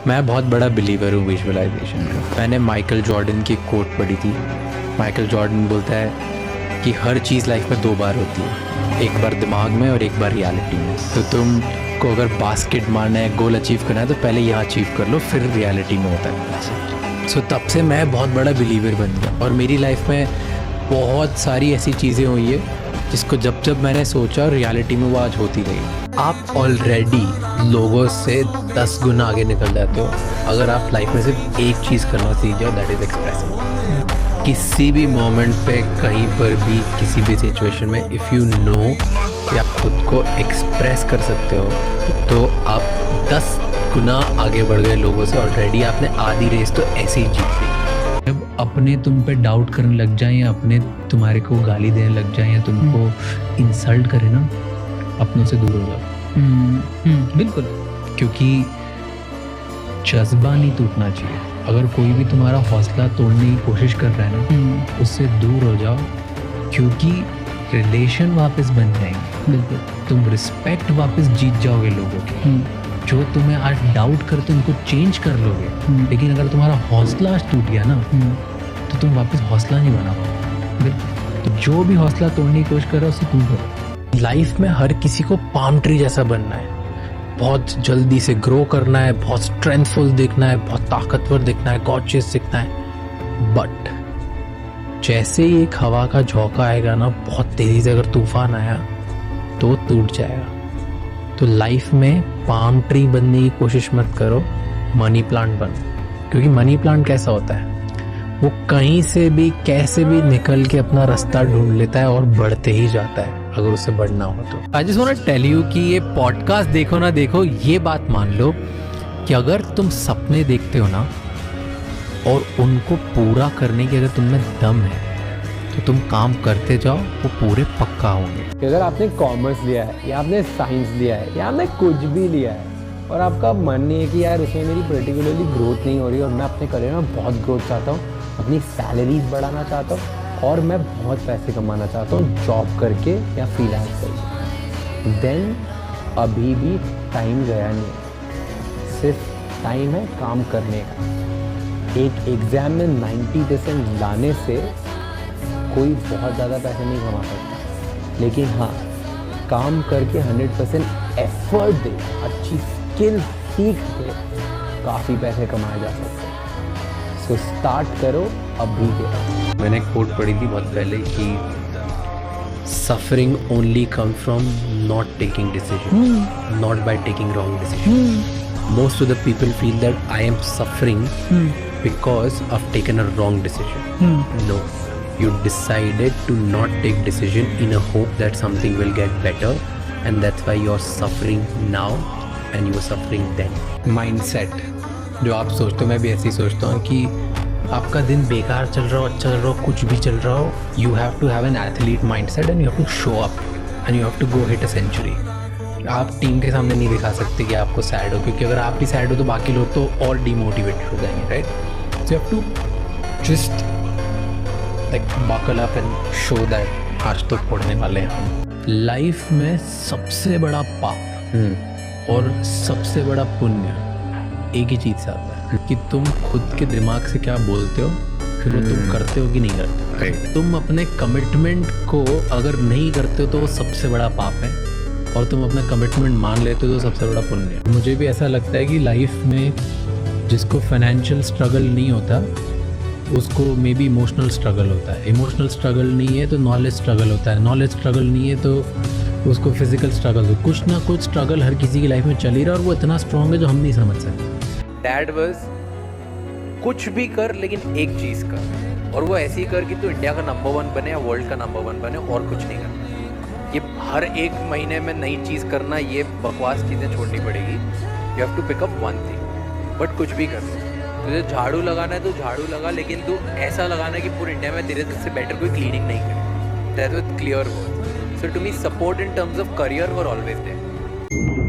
मैं बहुत बड़ा बिलीवर हूँ विजुअलाइजेशन का। मैंने माइकल जॉर्डन की कोट पढ़ी थी। माइकल जॉर्डन बोलता है कि हर चीज़ लाइफ में 2 बार होती है, एक बार दिमाग में और एक बार रियलिटी में। तो तुम को अगर बास्केट मारना है, गोल अचीव करना है, तो पहले यहाँ अचीव कर लो, फिर रियलिटी में होता है। सो तब से मैं बहुत बड़ा बिलीवर बन गया और मेरी लाइफ में बहुत सारी ऐसी चीज़ें हुई है जिसको जब जब मैंने सोचा रियलिटी में वो आज होती रही। आप ऑलरेडी लोगों से 10 गुना आगे निकल जाते हो अगर आप लाइफ में सिर्फ एक चीज़ करना सीख जाओ, दैट इज़ एक्सप्रेसिंग। किसी भी मोमेंट पे, कहीं पर भी, किसी भी सिचुएशन में इफ़ यू नो कि आप खुद को एक्सप्रेस कर सकते हो तो आप 10 गुना आगे बढ़ गए लोगों से। ऑलरेडी आपने आधी रेस तो ऐसे ही जीत ली। जब अपने तुम पे डाउट करने लग जाए या अपने तुम्हारे को गाली देने लग जाए या तुमको इंसल्ट करे ना, अपनों से दूर हो जाओ। बिल्कुल, क्योंकि जज्बा नहीं टूटना चाहिए। अगर कोई भी तुम्हारा हौसला तोड़ने की कोशिश कर रहा है ना, उससे दूर हो जाओ, क्योंकि रिलेशन वापस बन जाएंगे। बिल्कुल, तुम रिस्पेक्ट वापस जीत जाओगे लोगों की। जो तुम्हें आज डाउट करते उनको चेंज कर लोगे, लेकिन अगर तुम्हारा हौसला आज टूट गया ना तो तुम वापस हौसला नहीं बना पाओगे। तो जो भी हौसला तोड़ने की कोशिश कर रहा है उससे दूर करो। लाइफ में हर किसी को पाम ट्री जैसा बनना है, बहुत जल्दी से ग्रो करना है, बहुत स्ट्रेंथफुल दिखना है, बहुत ताकतवर दिखना है, गॉर्जियस दिखना है। बट जैसे ही एक हवा का झोंका आएगा ना, बहुत तेजी से अगर तूफान आया तो टूट जाएगा। तो लाइफ में पाम ट्री बनने की कोशिश मत करो, मनी प्लांट बनो। क्योंकि मनी प्लांट कैसा होता है, वो कहीं से भी कैसे भी निकल के अपना रास्ता ढूंढ लेता है और बढ़ते ही जाता है अगर उसे बढ़ना हो तो। I just want to tell you कि ये पॉडकास्ट देखो ना देखो, ये बात मान लो कि अगर तुम सपने देखते हो ना और उनको पूरा करने की अगर तुम में दम है तो तुम काम करते जाओ, वो पूरे पक्का होंगे। अगर आपने कॉमर्स लिया है या आपने साइंस लिया है या आपने कुछ भी लिया है और आपका मन नहीं है कि यार उसमें मेरी पर्टिकुलरली ग्रोथ नहीं हो रही और मैं अपने करियर में बहुत ग्रोथ चाहता हूँ, अपनी सैलरीज बढ़ाना चाहता हूँ और मैं बहुत पैसे कमाना चाहता हूँ जॉब करके या फ्रीलांस करके, देन अभी भी टाइम गया नहीं है। सिर्फ टाइम है काम करने का। एक एग्ज़ाम में 90% लाने से कोई बहुत ज़्यादा पैसे नहीं कमा सकता, लेकिन हाँ, काम करके 100% एफर्ट दे, अच्छी स्किल सीख के काफ़ी पैसे कमाए जा सकते हैं। सो स्टार्ट करो अभी के। मैंने कोट पढ़ी थी बहुत पहले कि suffering only come from not taking decision, not by taking wrong decision. Most of the people feel that I am suffering because of taken a wrong decision. No, you decided to not take decision in a hope that something will get better, and that's why you're suffering now and you were suffering then. Mindset, जो आप सोचते हो, मैं भी ऐसे ही सोचता हूँ कि आपका दिन बेकार चल रहा हो, अच्छा चल रहा हो, कुछ भी चल रहा हो, you have to have an athlete mindset and you have to show up and you have to go hit a century. आप टीम के सामने नहीं दिखा सकते कि आपको सैड हो, क्योंकि अगर आप भी सैड हो तो बाकी लोग तो और डिमोटिवेटेड हो जाएंगे, right? So you have to just like buckle up and show that आज तो पढ़ने वाले हैं हम। लाइफ में सबसे बड़ा पाप और सबसे बड़ा पुण्य एक ही चीज़ से आता है कि तुम खुद के दिमाग से क्या बोलते हो, फिर वो तुम करते हो कि नहीं करते हो। तुम अपने कमिटमेंट को अगर नहीं करते हो तो वो सबसे बड़ा पाप है, और तुम अपना कमिटमेंट मान लेते हो तो सबसे बड़ा पुण्य है। मुझे भी ऐसा लगता है कि लाइफ में जिसको फाइनेंशियल स्ट्रगल नहीं होता उसको मे बी इमोशनल स्ट्रगल होता है, इमोशनल स्ट्रगल नहीं है तो नॉलेज स्ट्रगल होता है, नॉलेज स्ट्रगल नहीं है तो उसको फिजिकल स्ट्रगल हो। कुछ ना कुछ स्ट्रगल हर किसी की लाइफ में चल ही रहा है और वो इतना स्ट्रॉन्ग है जो हम नहीं समझ सकते। डैड वाज कुछ भी कर लेकिन एक चीज़ कर, और वो ऐसी कर कि तू इंडिया का नंबर 1 बने या वर्ल्ड का नंबर 1 बने, और कुछ नहीं करना। ये हर एक महीने में नई चीज़ करना, ये बकवास चीज़ें छोड़नी पड़ेगी। You have to pick up one thing, but कुछ भी कर। तुझे झाड़ू लगाना है तो झाड़ू लगा, लेकिन तू ऐसा लगाना कि पूरे इंडिया में तेरे से बेटर कोई क्लीनिंग नहीं करे। That with clear words. So to me support in terms of career were always there.